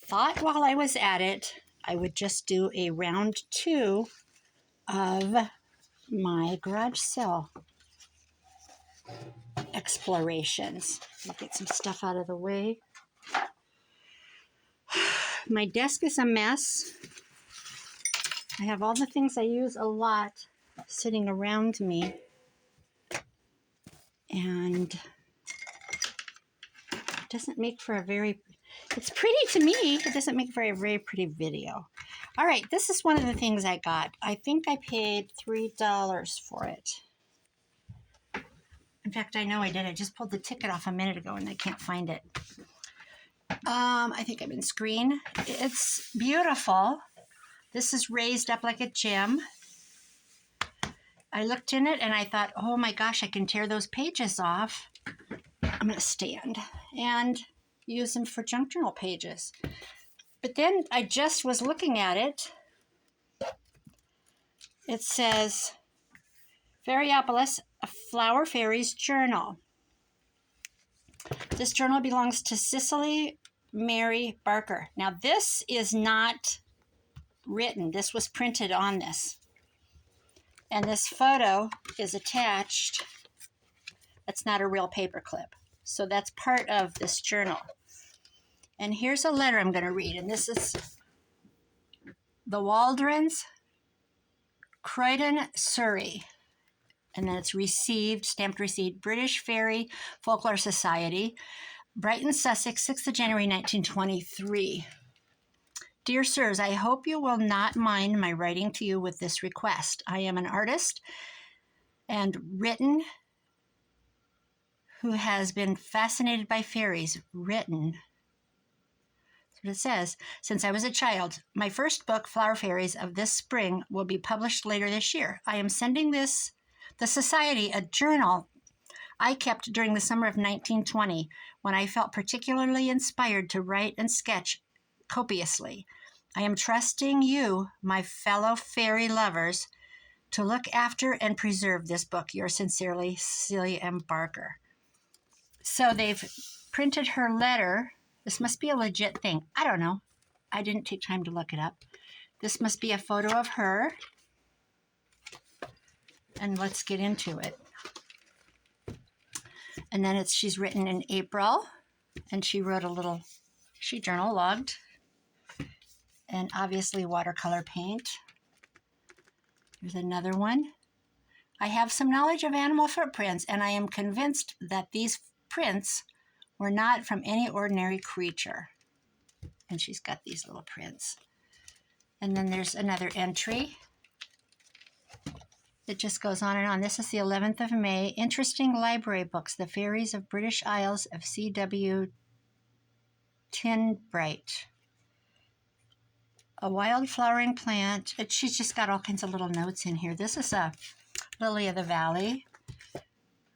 thought while I was at it, I would just do a round 2 of my garage sale explorations. I'll get some stuff out of the way. My desk is a mess. I have all the things I use a lot sitting around me. And it doesn't make for a very, it's pretty to me. It doesn't make for a very pretty video. All right, this is one of the things I got. I think I paid $3 for it. In fact, I know I did. I just pulled the ticket off a minute ago and I can't find it. I think I'm in screen. It's beautiful. This is raised up like a gem. I looked in it and I thought, oh my gosh, I can tear those pages off. I'm going to stand and use them for junk journal pages. But then I just was looking at it. It says, Fairyopolis, a Flower Fairies Journal. This journal belongs to Cicely Mary Barker. Now, this is not written. This was printed on this. And this photo is attached. That's not a real paper clip. So that's part of this journal. And here's a letter I'm going to read. And this is the Waldrons, Croydon, Surrey. And then it's received, stamped receipt, British Fairy Folklore Society, Brighton, Sussex, 6th of January, 1923. Dear sirs, I hope you will not mind my writing to you with this request. I am an artist and written who has been fascinated by fairies. Written, that's what it says, since I was a child. My first book, Flower Fairies, of this spring will be published later this year. I am sending the Society a journal I kept during the summer of 1920 when I felt particularly inspired to write and sketch copiously. I am trusting you, my fellow fairy lovers, to look after and preserve this book. Yours sincerely, Cecilia M. Barker. So they've printed her letter. This must be a legit thing. I don't know. I didn't take time to look it up. This must be a photo of her. And let's get into it. And then she's written in April, and she wrote she journal logged, and obviously watercolor paint. There's another one. I have some knowledge of animal footprints, and I am convinced that these prints were not from any ordinary creature. And she's got these little prints. And then there's another entry. It just goes on and on. This is the 11th of May. Interesting library books. The Fairies of British Isles of C.W. Tinbright. A wild flowering plant. She's just got all kinds of little notes in here. This is a lily of the valley.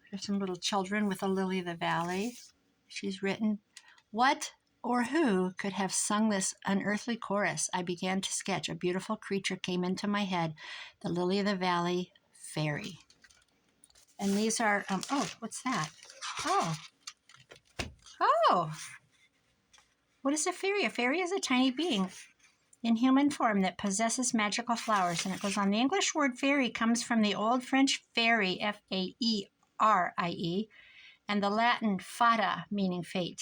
There's some little children with a lily of the valley. She's written, what or who could have sung this unearthly chorus? I began to sketch. A beautiful creature came into my head. The lily of the valley fairy. And these are, oh, what's that? Oh. What is a fairy? A fairy is a tiny being in human form that possesses magical flowers. And it goes on. The English word fairy comes from the Old French fairy, F-A-E-R-I-E, and the Latin fata, meaning fate.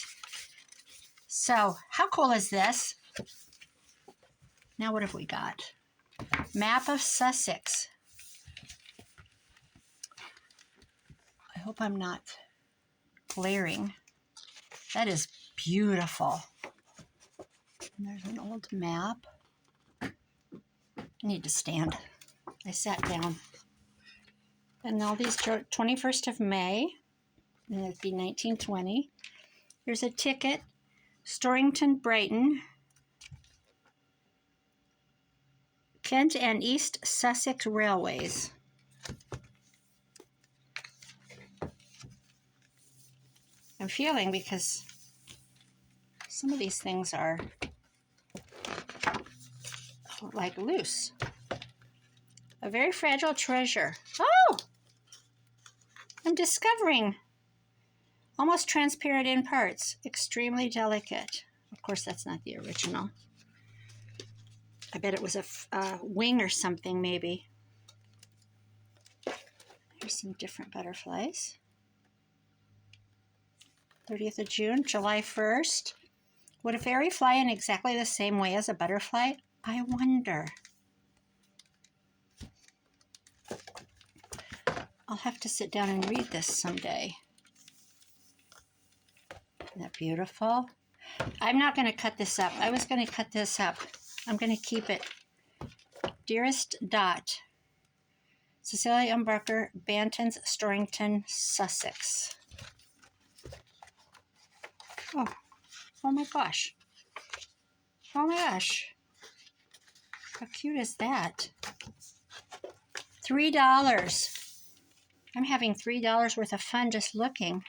So, how cool is this? Now what have we got? Map of Sussex. I hope I'm not glaring. That is beautiful. And there's an old map. I need to stand. I sat down. And all these, 21st of May, and it'd be 1920. Here's a ticket. Storrington, Brighton, Kent and East Sussex Railways. I'm feeling, because some of these things are like loose. A very fragile treasure. Oh! I'm discovering almost transparent in parts, extremely delicate. Of course, that's not the original. I bet it was a wing or something, maybe. Here's some different butterflies. 30th of June, July 1st. Would a fairy fly in exactly the same way as a butterfly? I wonder. I'll have to sit down and read this someday. Isn't that beautiful? I'm not going to cut this up. I was going to cut this up. I'm going to keep it. Dearest Dot, Cecilia M. Barker, Bantons, Storrington, Sussex. Oh my gosh. Oh my gosh. How cute is that? $3. I'm having $3 worth of fun just looking.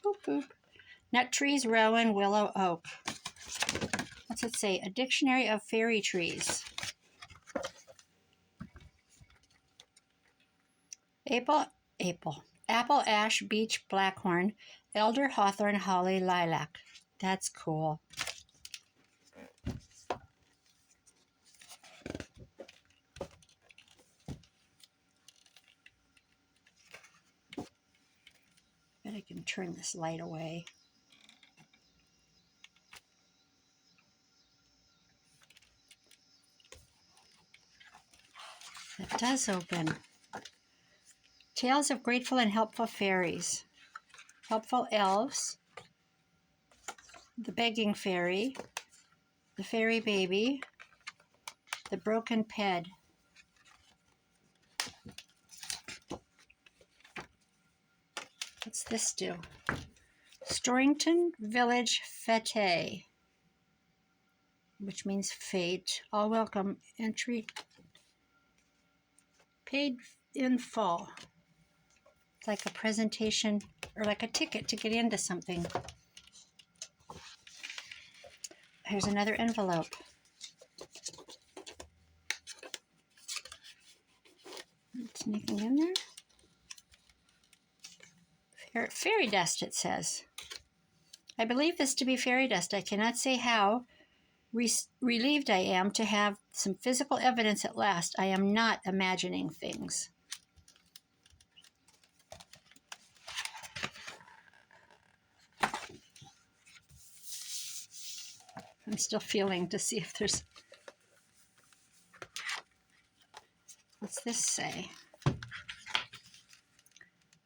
Boop, boop. Nut trees, rowan, willow, oak. What's it say? A dictionary of fairy trees. Apple, ash, beech, blackhorn, elder, hawthorn, holly, lilac. That's cool. Bet I can turn this light away. It does open. Tales of grateful and helpful fairies. Helpful elves. The begging fairy. The fairy baby. The broken ped. What's this do? Storrington Village Fete, which means fate. All welcome. Entry paid in full. It's like a presentation or like a ticket to get into something. Here's another envelope. It's anything in there? Fairy dust, it says. I believe this to be fairy dust. I cannot say how relieved I am to have some physical evidence at last. I am not imagining things. I'm still feeling to see if there's... What's this say?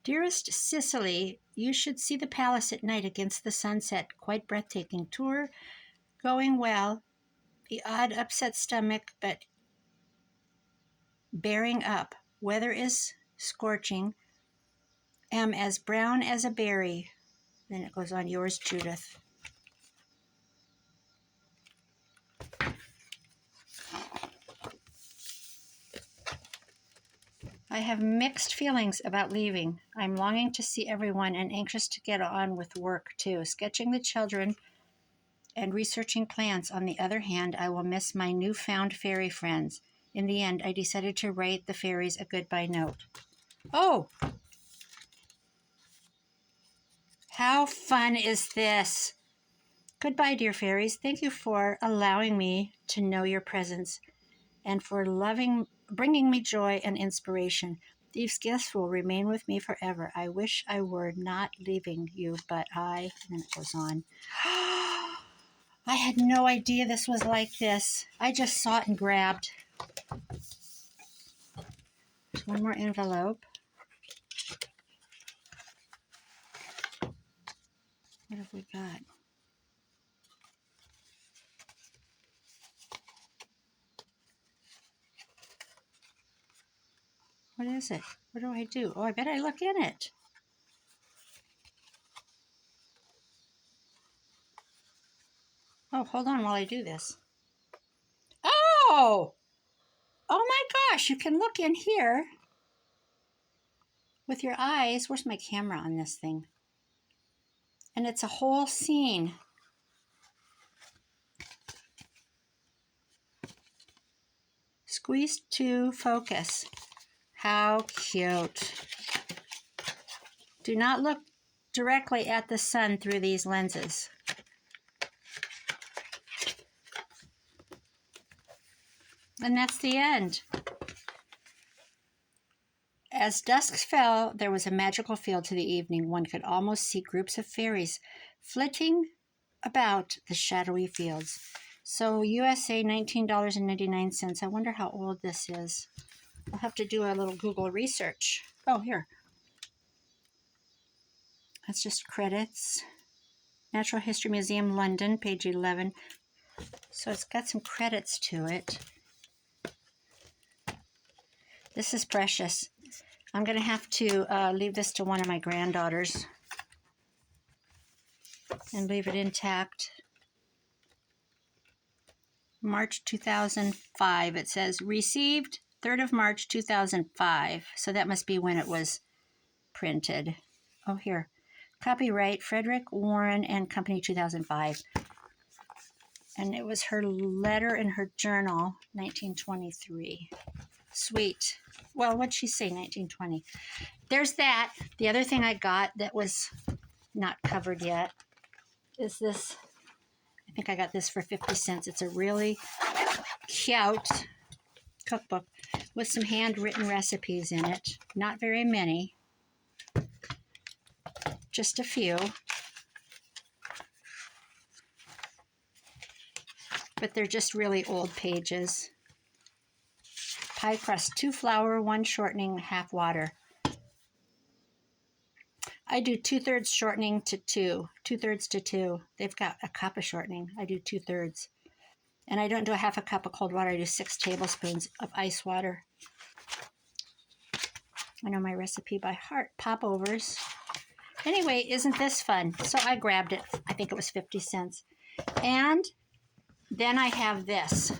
Dearest Cicely, you should see the palace at night against the sunset. Quite breathtaking tour. Going well. The odd upset stomach, but bearing up. Weather is scorching. Am as brown as a berry. Then it goes on, yours, Judith. I have mixed feelings about leaving. I'm longing to see everyone and anxious to get on with work too. Sketching the children and researching plants. On the other hand, I will miss my newfound fairy friends. In the end, I decided to write the fairies a goodbye note. Oh! How fun is this? Goodbye, dear fairies. Thank you for allowing me to know your presence and for bringing me joy and inspiration. These gifts will remain with me forever. I wish I were not leaving you, but and then it goes on. I had no idea this was like this. I just saw it and grabbed. There's one more envelope. What have we got? What is it? What do I do? Oh, I bet I look in it. Oh, hold on while I do this. Oh! Oh my gosh, you can look in here with your eyes. Where's my camera on this thing? And it's a whole scene. Squeeze to focus. How cute. Do directly at the sun through these lenses. And that's the end. As dusk fell, there was a magical feel to the evening. One could almost see groups of fairies flitting about the shadowy fields. So USA, $19.99. I wonder how old this is. I'll have to do a little Google research. Oh, here. That's just credits. Natural History Museum, London, page 11. So it's got some credits to it. This is precious. I'm going to have to leave this to one of my granddaughters and leave it intact. March 2005. It says received 3rd of March 2005. So that must be when it was printed. Oh, here. Copyright Frederick Warren and Company 2005. And it was her letter in her journal, 1923. Sweet. Well, what'd she say, 1920? There's that. The other thing I got that was not covered yet is this. I think I got this for 50 cents. It's a really cute cookbook with some handwritten recipes in it. Not very many. Just a few. But they're just really old pages. Pie crust, 2 flour, 1 shortening, half water. I do 2/3 shortening to 2. 2/3 to 2. They've got a cup of shortening. I do 2/3. And I don't do a half a cup of cold water. I do 6 tablespoons of ice water. I know my recipe by heart. Popovers. Anyway, isn't this fun? So I grabbed it. I think it was 50 cents. And then I have this.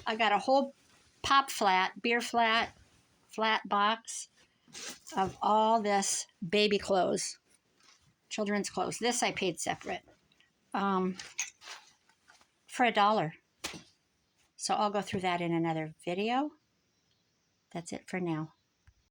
I got a whole pop flat, beer flat box of all this baby clothes, children's clothes. This I paid separate for $1. So I'll go through that in another video. That's it for now.